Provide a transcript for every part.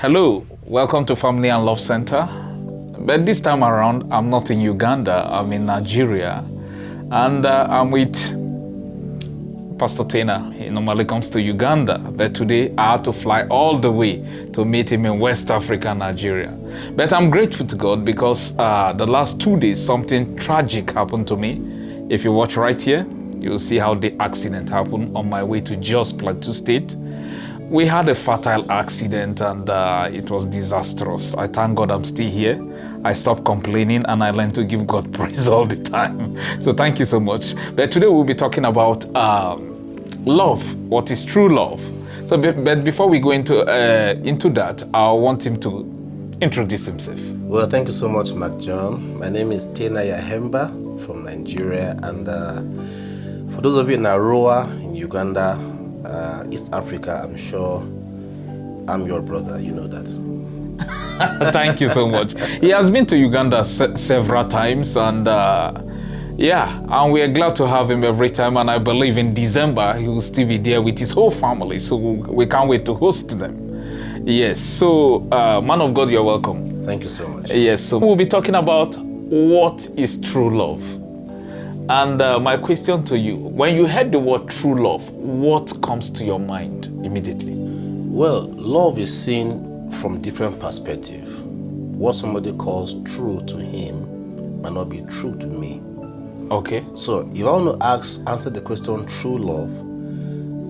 Hello, welcome to Family and Love Center. But this time around, I'm not in Uganda, I'm in Nigeria. And I'm with Pastor Terna. He normally comes to Uganda, but today I had to fly all the way to meet him in West Africa, Nigeria. But I'm grateful to God because the last 2 days, something tragic happened to me. If you watch right here, you'll see how the accident happened on my way to Jos Plateau State. We had a fatal accident and it was disastrous. I thank God I'm still here. I stopped complaining and I learned to give God praise all the time. So thank you so much. But today we'll be talking about love. What is true love? So, but before we go into that, I want him to introduce himself. Well, thank you so much, Macjohn. My name is Terna Yahemba from Nigeria, and for those of you in Aroa, in Uganda, East Africa, I'm sure I'm your brother. You know that. Thank you so much. He has been to Uganda several times, and and we are glad to have him every time. And I believe in December he will still be there with his whole family. So we can't wait to host them. Yes. So, man of God, you're welcome. Thank you so much. Yes. So we'll be talking about what is true love. And my question to you, when you heard the word true love, what comes to your mind immediately? Well, love is seen from different perspectives. What somebody calls true to him might not be true to me. Okay. So if I want to answer the question true love,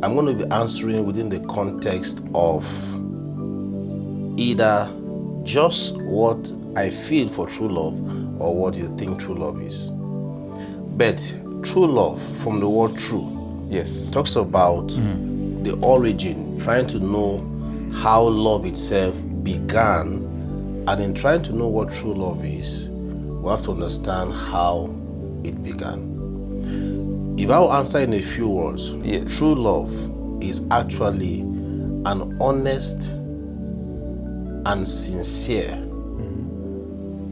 I'm going to be answering within the context of either just what I feel for true love or what you think true love is. But true love, from the word true, yes, talks about the origin, trying to know how love itself began, and in trying to know what true love is, we have to understand how it began. If I will answer in a few words, yes, true love is actually an honest and sincere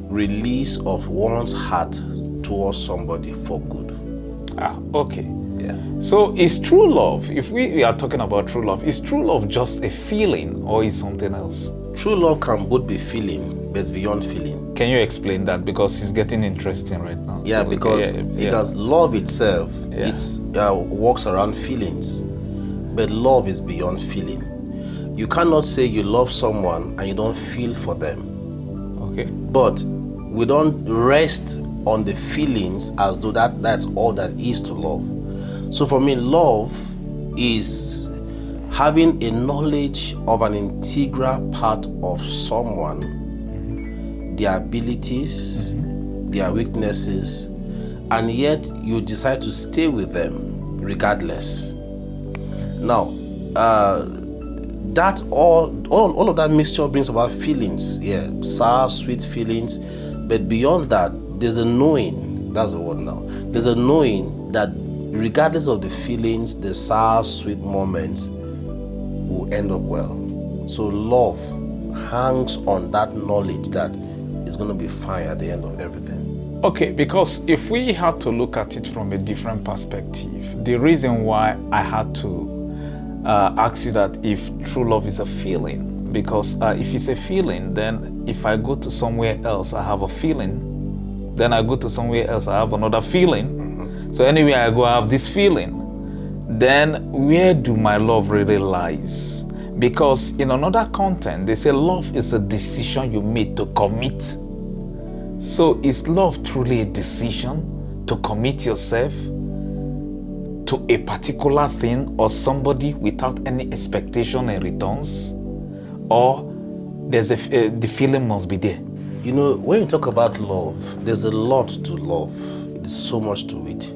release of one's heart towards somebody for good. Okay. Yeah. So is true love, if we are talking about true love, is true love just a feeling or is something else? True love can both be feeling, but it's beyond feeling. Can you explain that? Because it's getting interesting right now. Yeah, so, because love itself, it's works around feelings, but love is beyond feeling. You cannot say you love someone and you don't feel for them. Okay. But we don't rest on the feelings as though that's all that is to love. So for me, love is having a knowledge of an integral part of someone, their abilities, their weaknesses, and yet you decide to stay with them regardless. Now, that all of that mixture brings about feelings, sour, sweet feelings, but beyond that, there's a knowing, that's the word now, there's a knowing that regardless of the feelings, the sour, sweet moments will end up well. So love hangs on that knowledge that it's going to be fine at the end of everything. Okay, because if we had to look at it from a different perspective, the reason why I had to ask you that if true love is a feeling, because if it's a feeling, then if I go to somewhere else, I have a feeling. Then I go to somewhere else, I have another feeling. So anywhere I go, I have this feeling. Then where do my love really lies? Because in another content, they say love is a decision you made to commit. So is love truly a decision to commit yourself to a particular thing or somebody without any expectation and returns? Or there's the feeling must be there? You know, when you talk about love, there's a lot to love. There's so much to it.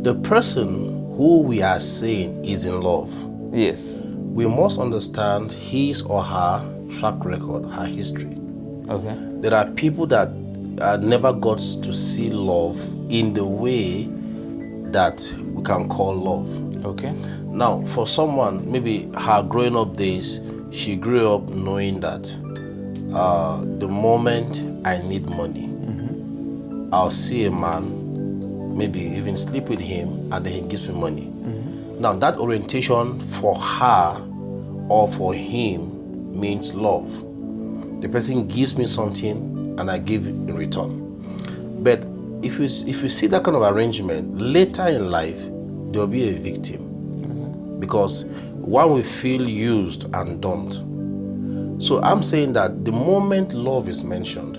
The person who we are saying is in love, yes, we must understand his or her track record, her history. Okay. There are people that never got to see love in the way that we can call love. Okay. Now, for someone, maybe her growing up days, she grew up knowing that the moment I need money, I'll see a man, maybe even sleep with him, and then he gives me money. Now, that orientation for her or for him means love. The person gives me something and I give in return. But if you see that kind of arrangement, later in life, there will be a victim. Because one will feel used and dumped. So I'm saying that the moment love is mentioned,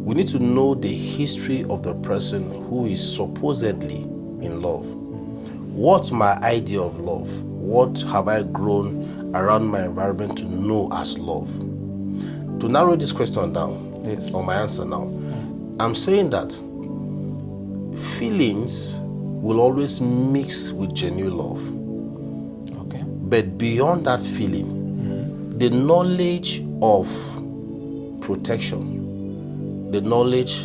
we need to know the history of the person who is supposedly in love. What's my idea of love? What have I grown around my environment to know as love? To narrow this question down, yes, or my answer now, I'm saying that feelings will always mix with genuine love. Okay. But beyond that feeling, the knowledge of protection, the knowledge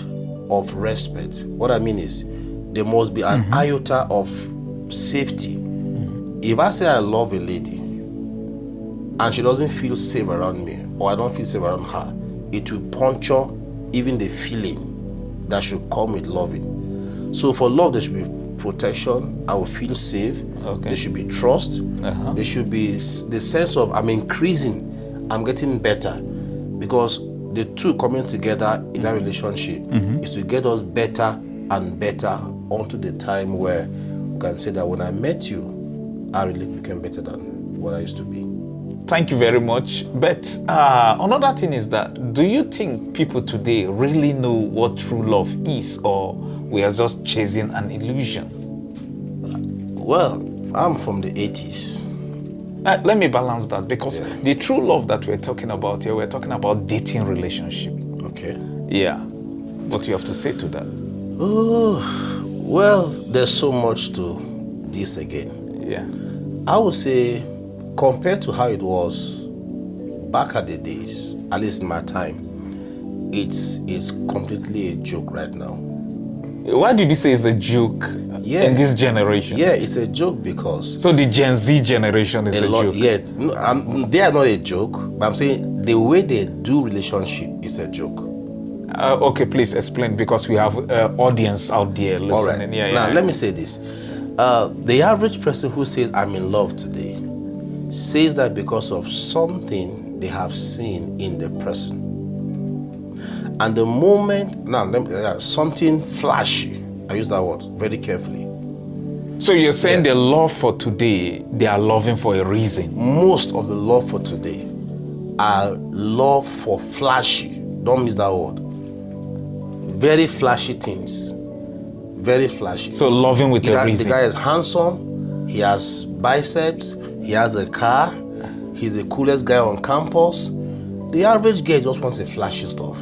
of respect, what I mean is, there must be an iota of safety. If I say I love a lady and she doesn't feel safe around me, or I don't feel safe around her, it will puncture even the feeling that should come with loving. So for love, there should be protection. I will feel safe. Okay. There should be trust. There should be the sense of I'm increasing, I'm getting better. Because the two coming together in that relationship is to get us better and better onto the time where we can say that when I met you, I really became better than what I used to be. Thank you very much. But another thing is that, do you think people today really know what true love is, or we are just chasing an illusion? Well, I'm from the 80s. Let me balance that, because the true love that we're talking about here, we're talking about dating relationship. Okay. Yeah. What do you have to say to that? Oh, well, there's so much to this again. Yeah. I would say, compared to how it was back at the days, at least in my time, it's completely a joke right now. Why did you say it's a joke in this generation? Yeah, it's a joke because... So the Gen Z generation is a joke? Yeah, they are not a joke, but I'm saying the way they do relationship is a joke. Okay, please explain, because we have audience out there listening. All right. Now, let me say this. The average person who says, I'm in love today, says that because of something they have seen in the person. And the moment, something flashy, I use that word very carefully. So you're saying the love for today, they are loving for a reason? Most of the love for today are love for flashy. Don't miss that word. Very flashy things. Very flashy. So loving with a reason. The guy is handsome, he has biceps, he has a car, he's the coolest guy on campus. The average guy just wants a flashy stuff.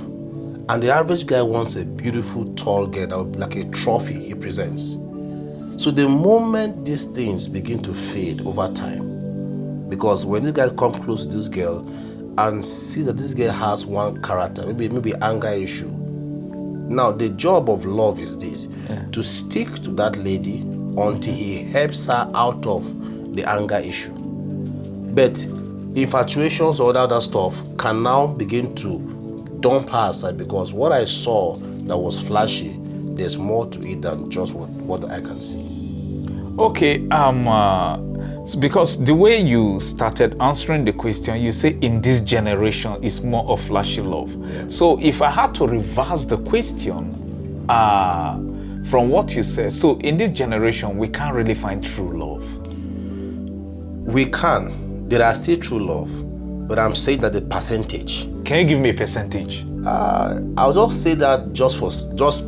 And the average guy wants a beautiful, tall girl that would be like a trophy he presents. So the moment these things begin to fade over time, because when this guy comes close to this girl and sees that this girl has one character, maybe anger issue. Now, the job of love is this, to stick to that lady until he helps her out of the anger issue. But infatuations or other stuff can now begin to dump her aside, because what I saw that was flashy, there's more to it than just what I can see. Okay, because the way you started answering the question, you say in this generation is more of flashy love. Yeah. So if I had to reverse the question from what you said, so in this generation, we can't really find true love. We can. There are still true love, but I'm saying that the percentage. Can you give me a percentage? I'll just say that just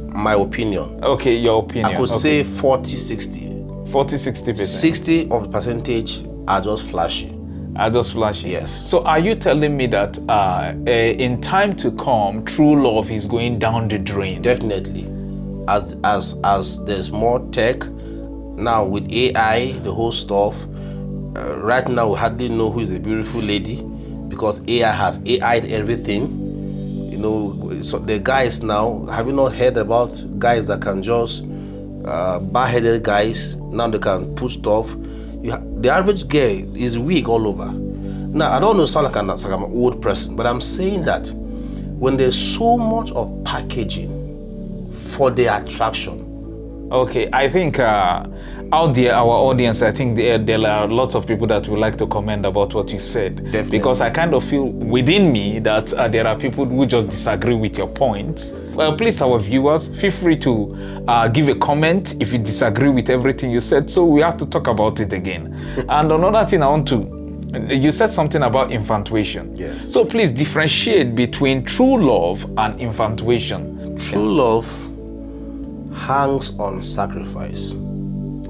my opinion. Okay, your opinion. I could say 40-60. 40-60%. 60 of the percentage are just flashy. Are just flashy? Yes. So are you telling me that in time to come, true love is going down the drain? Definitely. As there's more tech, now with AI, the whole stuff, right now we hardly know who is a beautiful lady, because AI has AI'd everything. You know, so the guys now, have you not heard about guys that can just bar-headed guys, now they can put stuff. The average girl is weak all over. Now, I don't know, sound like I'm an old person, but I'm saying that when there's so much of packaging for the attraction. Okay, I think out there, our audience, I think there are lots of people that would like to comment about what you said. Definitely. Because I kind of feel within me that there are people who just disagree with your points. Well, please, our viewers, feel free to give a comment if you disagree with everything you said, so we have to talk about it again. And another thing I want to, you said something about infatuation. Yes. So please differentiate between true love and infatuation. True love hangs on sacrifice.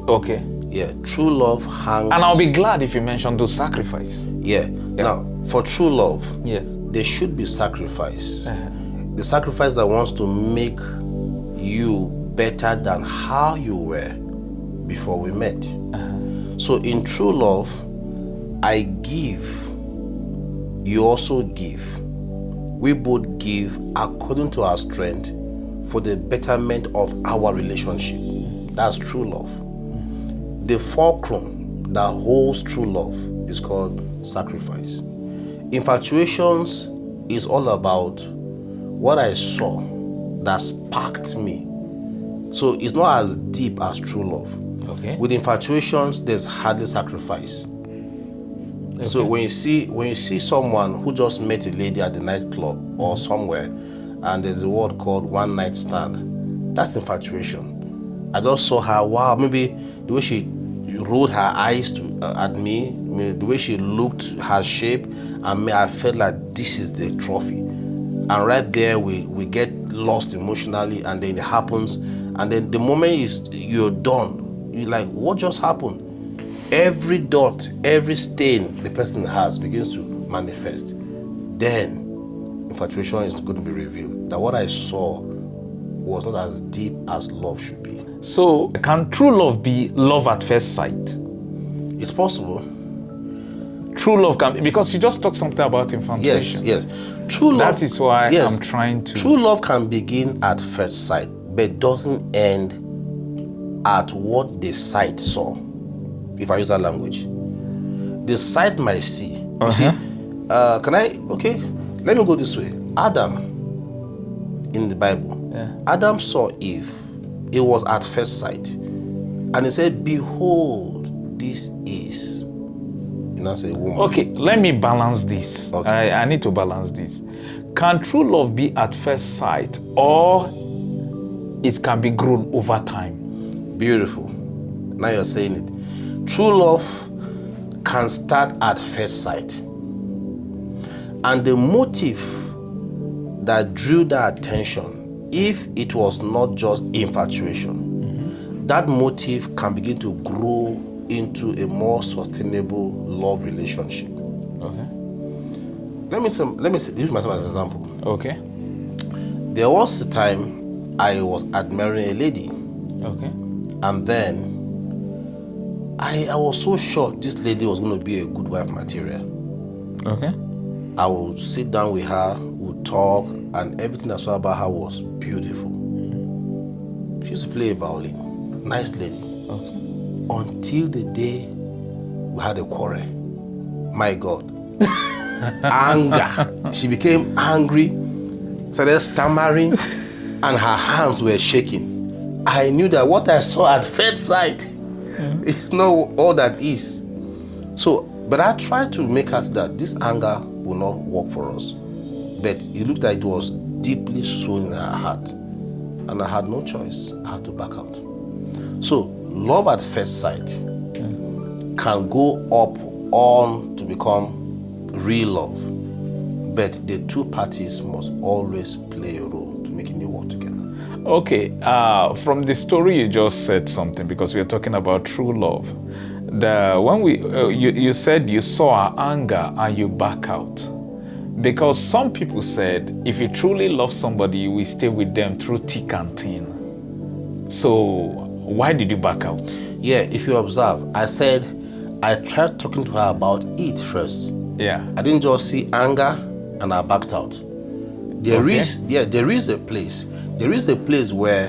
Okay. Yeah, true love hangs. And I'll be glad if you mention those sacrifice. Yeah. Now, for true love, yes, there should be sacrifice. The sacrifice that wants to make you better than how you were before we met. So in true love, I give, you also give. We both give according to our strength for the betterment of our relationship. That's true love. The fulcrum that holds true love is called sacrifice. Infatuations is all about what I saw that sparked me. So it's not as deep as true love. Okay. With infatuations, there's hardly sacrifice. Okay. So when you see someone who just met a lady at the nightclub or somewhere, and there's a word called one night stand, that's infatuation. I just saw her, wow, maybe the way she rolled her eyes at me, the way she looked, her shape, and I felt like this is the trophy. And right there, we get lost emotionally, and then it happens, and then the moment you're done, you're like, what just happened? Every dot, every stain the person has begins to manifest. Then infatuation is going to be revealed. That what I saw was not as deep as love should be. So can true love be love at first sight? It's possible. True love can, because you just talked something about infatuation. Yes. True love. That is why yes, I'm trying to. True love can begin at first sight, but doesn't end at what the sight saw. If I use that language, the sight might see. You see, let me go this way. Adam, in the Bible, Adam saw Eve. It was at first sight, and he said, "Behold, this is." You know, say woman. Okay, let me balance this. Okay. I need to balance this. Can true love be at first sight, or it can be grown over time? Beautiful. Now you're saying it. True love can start at first sight. And the motive that drew that attention, if it was not just infatuation, that motive can begin to grow into a more sustainable love relationship. Okay. Let me use myself as an example. Okay. There was a time I was admiring a lady. Okay. And then I was so sure this lady was going to be a good wife material. Okay. I would sit down with her, would talk, and everything I saw about her was beautiful. She used to play a violin. Nice lady. Okay. Until the day we had a quarry. My God. Anger. She became angry, started stammering, and her hands were shaking. I knew that what I saw at first sight is not all that is. So, but I tried to make her see that this anger will not work for us. But it looked like it was deeply sown in her heart. And I had no choice. I had to back out. So, love at first sight can go up on to become real love. But the two parties must always play a role to making it work together. Okay, from the story you just said something, because we are talking about true love. When you said you saw her anger and you back out, because some people said if you truly love somebody, you will stay with them through thick and thin. So why did you back out? Yeah, if you observe, I said I tried talking to her about it first. Yeah, I didn't just see anger and I backed out. There is a place. There is a place where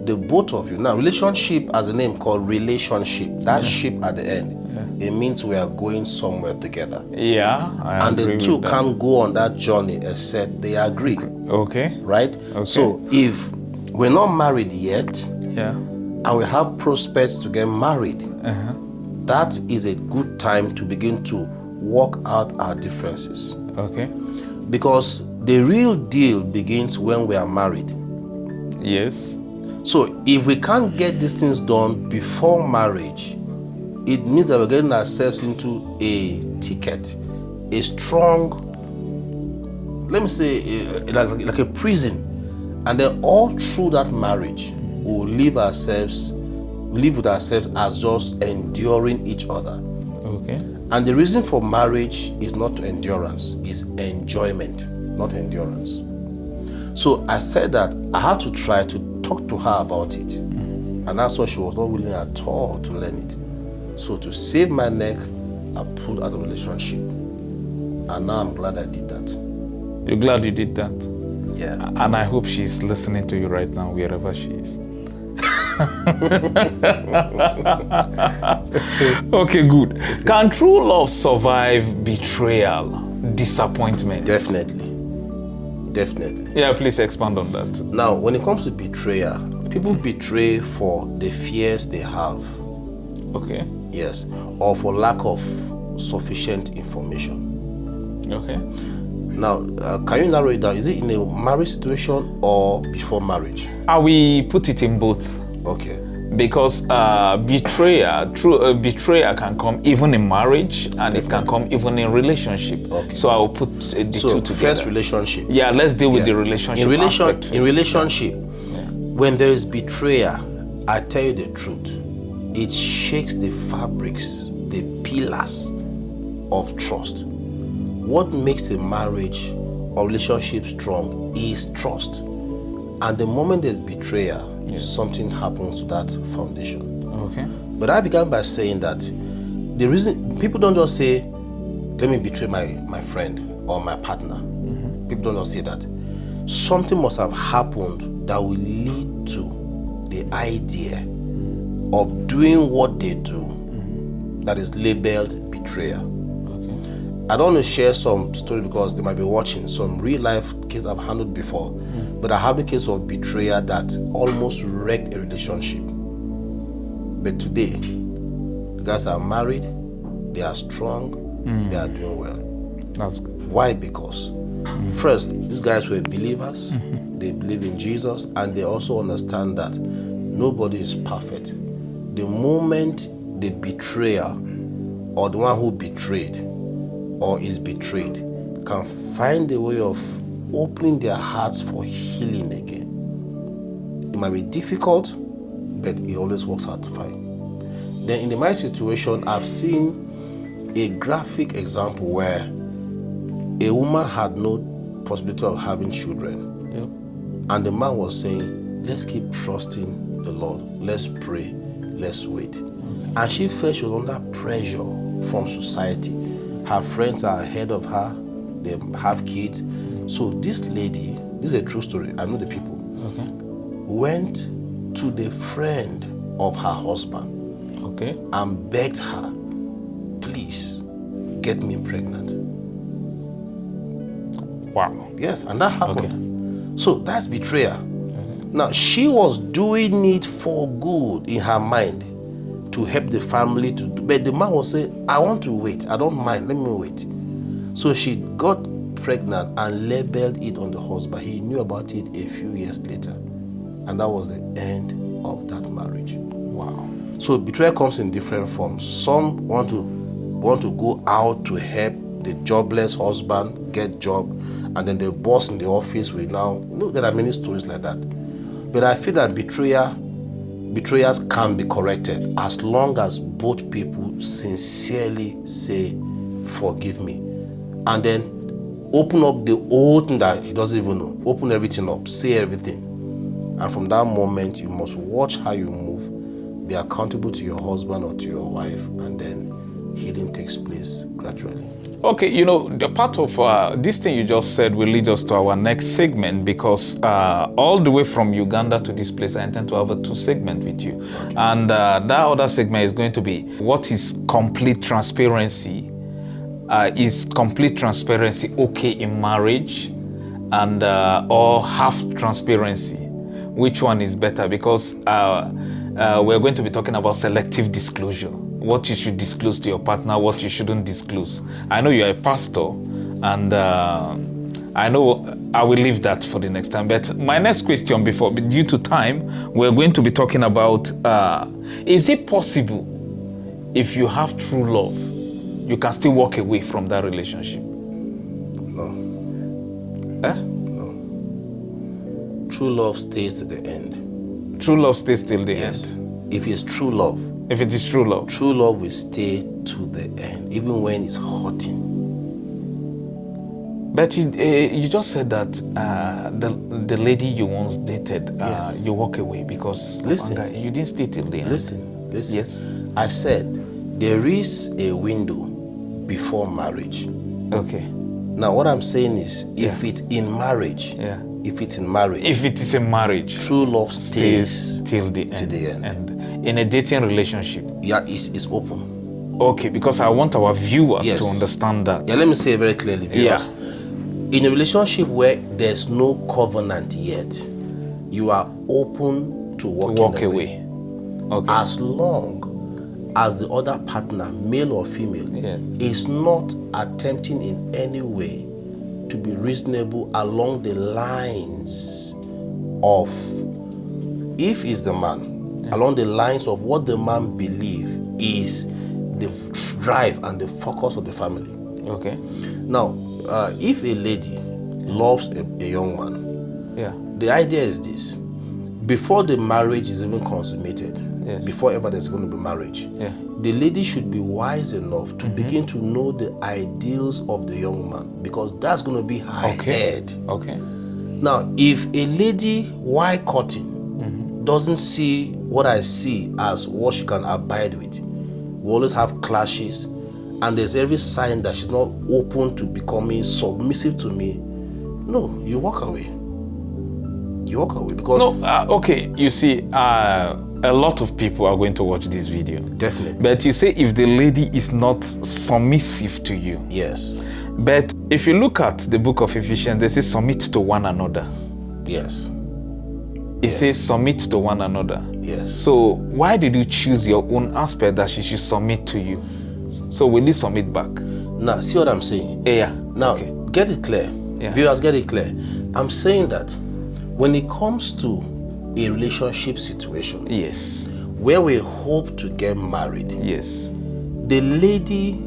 the both of you, now relationship has a name called relationship. That ship at the end, it means we are going somewhere together. Yeah, I and agree the two with that. can't go on that journey except they agree. Okay. Right? Okay. So if we're not married yet, yeah, and we have prospects to get married, that is a good time to begin to work out our differences. Okay. Because the real deal begins when we are married. Yes. So if we can't get these things done before marriage, it means that we're getting ourselves into a ticket, a strong, let me say, like a prison. And then all through that marriage, we'll live with ourselves as just enduring each other. Okay. And the reason for marriage is not endurance, it's enjoyment, not endurance. So I said that I had to try to talk to her about it. And that's why she was not willing at all to learn it. So to save my neck, I pulled out of the relationship. And now I'm glad I did that. You're glad you did that? Yeah. And I hope she's listening to you right now, wherever she is. Okay, good. Can true love survive betrayal, disappointment? Definitely. Yeah, please expand on that. Now, when it comes to betrayal, people betray for the fears they have. Okay. Yes. Or for lack of sufficient information. Okay. Now, can you narrow it down? Is it in a marriage situation or before marriage? We put it in both. Okay. Because betrayal can come even in marriage, and it can come even in relationship. Okay. So I will put the two together. First relationship. Yeah, let's deal with the relationship. In relationship, when there is betrayal, I tell you the truth, it shakes the fabrics, the pillars of trust. What makes a marriage or relationship strong is trust. And the moment there's betrayal, something happens to that foundation. Okay. But I began by saying that the reason people don't just say, let me betray my friend or my partner. People don't just say that. Something must have happened that will lead to the idea of doing what they do that is labeled betrayal. I don't want to share some story because they might be watching some real life case I've handled before. But I have the case of betrayal that almost wrecked a relationship. But today, the guys are married, they are strong, they are doing well. That's good. Why? Because first, these guys were believers, they believe in Jesus, and they also understand that nobody is perfect. The moment the betrayer or the one who betrayed or is betrayed can find a way of opening their hearts for healing again. It might be difficult, but it always works out fine. Then in the marriage situation, I've seen a graphic example where a woman had no possibility of having children. Yep. And the man was saying, let's keep trusting the Lord. Let's pray. Let's wait. And she felt she was under pressure from society. Her friends are ahead of her. They have kids. So this lady, this is a true story, I know the people, went to the friend of her husband and begged her, please get me pregnant. Wow. Yes, and that happened. So that's betrayal. Now, she was doing it for good in her mind to help the family to do, but the man was saying, I want to wait, I don't mind, let me wait. So she got pregnant and labeled it on the husband. He knew about it a few years later, and that was the end of that marriage. Wow. So betrayal comes in different forms. Some want to go out to help the jobless husband get job, and then the boss in the office will now, there are many stories like that. But I feel that betrayers can be corrected as long as both people sincerely say, forgive me, and then open up the old thing that he doesn't even know. Open everything up, say everything. And from that moment, you must watch how you move, be accountable to your husband or to your wife, and then healing takes place gradually. Okay, the part of this thing you just said will lead us to our next segment, because all the way from Uganda to this place, I intend to have a 2 segment with you. Okay. And that other segment is going to be, what is complete transparency? Is complete transparency okay in marriage, and or half transparency? Which one is better? Because we're going to be talking about selective disclosure. What you should disclose to your partner, what you shouldn't disclose. I know you're a pastor, and I know I will leave that for the next time. But my next question, due to time, we're going to be talking about, is it possible, if you have true love, you can still walk away from that relationship? No. No. True love stays to the end. True love stays till the end. If it's true love. If it is true love. True love will stay to the end, even when it's hurting. But you just said that the lady you once dated, you walk away because you didn't stay till the end. Listen. Yes. I said there is a window before marriage. Okay. Now what I'm saying is, if it's in marriage, if it is in marriage, true love stays till the end. To the end. And in a dating relationship, it's open. Okay, because I want our viewers to understand that. Let me say it very clearly, viewers. In a relationship where there's no covenant yet, you are open to walk away. Okay. As long as the other partner, male or female, is not attempting in any way to be reasonable along the lines of, if it's the man, along the lines of what the man believes is the drive and the focus of the family. Okay. Now, if a lady loves a young man, the idea is this: before the marriage is even consummated, before ever there's going to be marriage, the lady should be wise enough to begin to know the ideals of the young man, because that's going to be her head. Okay. Now, if a lady, while courting, doesn't see what I see as what she can abide with, we always have clashes, and there's every sign that she's not open to becoming submissive to me, no, you walk away. You walk away because... okay, you see, a lot of people are going to watch this video. Definitely. But you say if the lady is not submissive to you. Yes. But if you look at the book of Ephesians, they say submit to one another. Yes. It says submit to one another. Yes. So why did you choose your own aspect that she should submit to you? So will you submit back? Now, see what I'm saying? Yeah. Now, get it clear. Viewers, get it clear. I'm saying that when it comes to a relationship situation, where we hope to get married, the lady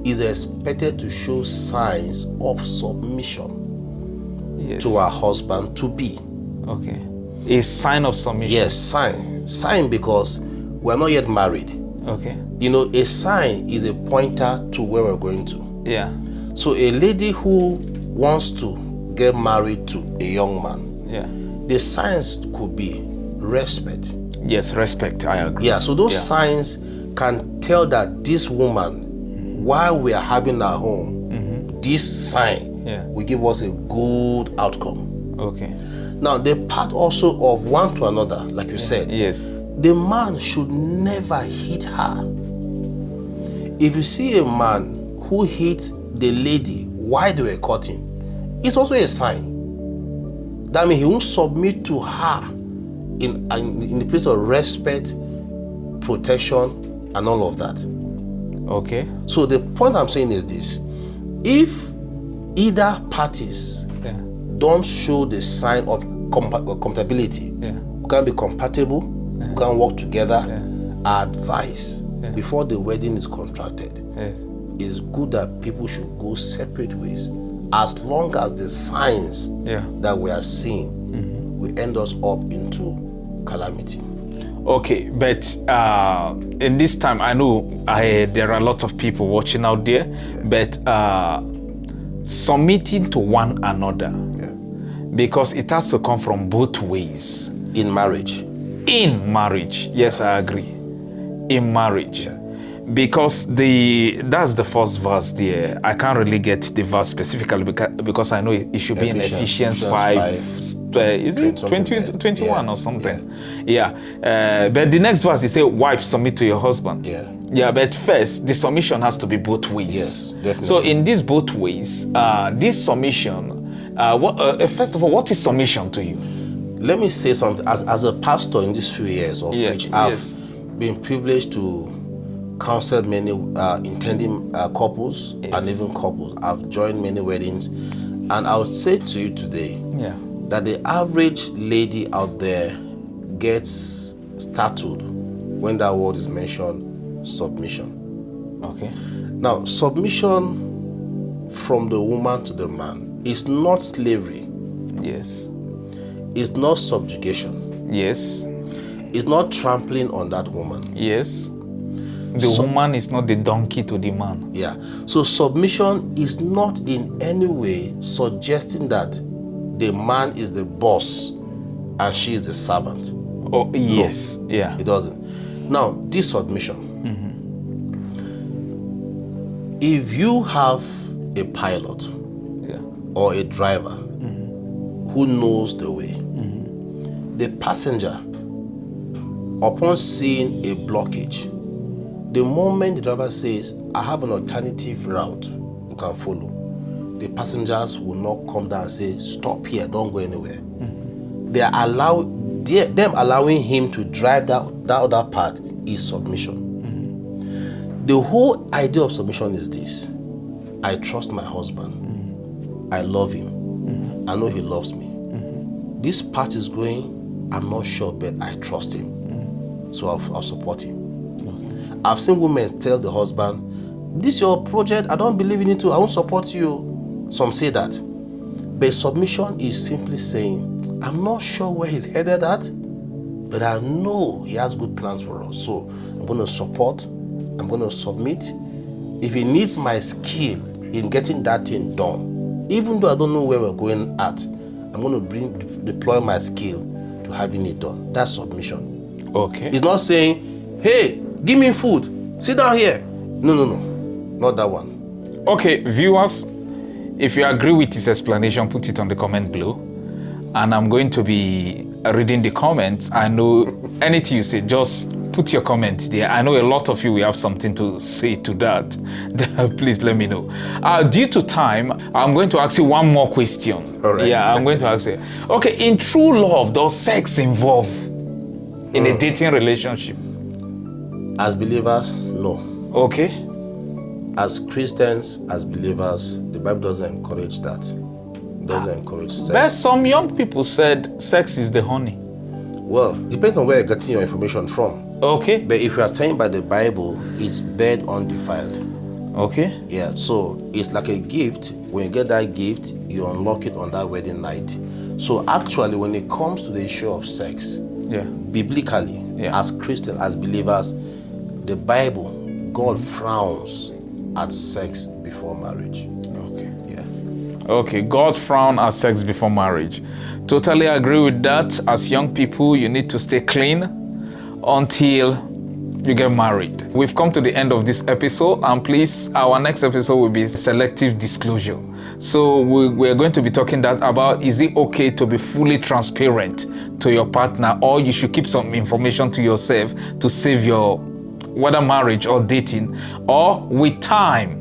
is expected to show signs of submission to her husband to be. Okay. A sign of submission. Yes, sign because we're not yet married. Okay. You know, a sign is a pointer to where we're going to. Yeah. So a lady who wants to get married to a young man, the signs could be respect. Yes, respect, I agree. Yeah, so those signs can tell that this woman, while we are having our home, this sign will give us a good outcome. Okay. Now, the part also of one to another, like you said, the man should never hit her. If you see a man who hits the lady while they were courting, it's also a sign. That means he won't submit to her in the place of respect, protection, and all of that. Okay. So the point I'm saying is this: if either parties don't show the sign of compatibility, we can be compatible, we can work together, our advice before the wedding is contracted, it's good that people should go separate ways, as long as the signs that we are seeing will end us up into calamity. Okay, but in this time, I know there are a lot of people watching out there, but submitting to one another, because it has to come from both ways. In marriage. In marriage, yes, I agree. In marriage. Because that's the first verse there. I can't really get the verse specifically because I know it should be in Ephesians 5 is it 21 or something? But the next verse, it says, wife, submit to your husband. But first, the submission has to be both ways. Yes, definitely. So in these both ways, this submission, first of all, what is submission to you? let me say something. As a pastor in these few years of which I've been privileged to counsel many intending couples and even couples. I've joined many weddings, and I would say to you today that the average lady out there gets startled when that word is mentioned, submission. Okay. Now, submission from the woman to the man is not slavery. Yes. It's not subjugation. Yes. It's not trampling on that woman. Yes. The woman is not the donkey to the man. Yeah. So submission is not in any way suggesting that the man is the boss and she is the servant. Oh, yes. No, yeah. It doesn't. Now, this submission. If you have a pilot or a driver who knows the way, the passenger, upon seeing a blockage, the moment the driver says, I have an alternative route you can follow, the passengers will not come down and say, stop here, don't go anywhere. They are them allowing him to drive that other part is submission. The whole idea of submission is this: I trust my husband. I love him. I know he loves me. This part is going, I'm not sure, but I trust him. So I'll support him. I've seen women tell the husband, this is your project, I don't believe in it too, I won't support you. Some say that. But submission is simply saying, I'm not sure where he's headed at, but I know he has good plans for us. So I'm going to support, I'm going to submit. If he needs my skill in getting that thing done, even though I don't know where we're going at, I'm going to deploy my skill to having it done. That's submission. Okay. It's not saying, hey, give me food, sit down here. No, not that one. Okay, viewers, if you agree with his explanation, put it on the comment below. And I'm going to be reading the comments. I know anything you say, just put your comments there. I know a lot of you will have something to say to that. Please let me know. Due to time, I'm going to ask you one more question. All right. Yeah, I'm going to ask you. Okay, in true love, does sex involve in a dating relationship? As believers, no. Okay. As Christians, as believers, the Bible doesn't encourage that. It doesn't encourage sex. But some young people said sex is the honey. Well, it depends on where you're getting your information from. Okay. But if you are staying by the Bible, it's bed undefiled. Okay. Yeah, so it's like a gift. When you get that gift, you unlock it on that wedding night. So actually, when it comes to the issue of sex, biblically, as Christians, as believers, the Bible, God frowns at sex before marriage. Okay. Yeah. Okay, God frowns at sex before marriage. Totally agree with that. As young people, you need to stay clean until you get married. We've come to the end of this episode, and please, our next episode will be selective disclosure. So we're going to be talking about, is it okay to be fully transparent to your partner, or you should keep some information to yourself to save your, whether marriage or dating, or with time,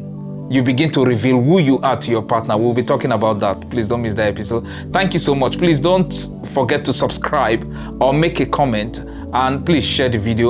you begin to reveal who you are to your partner. We'll be talking about that. Please don't miss the episode. Thank you so much. Please don't forget to subscribe or make a comment, and please share the video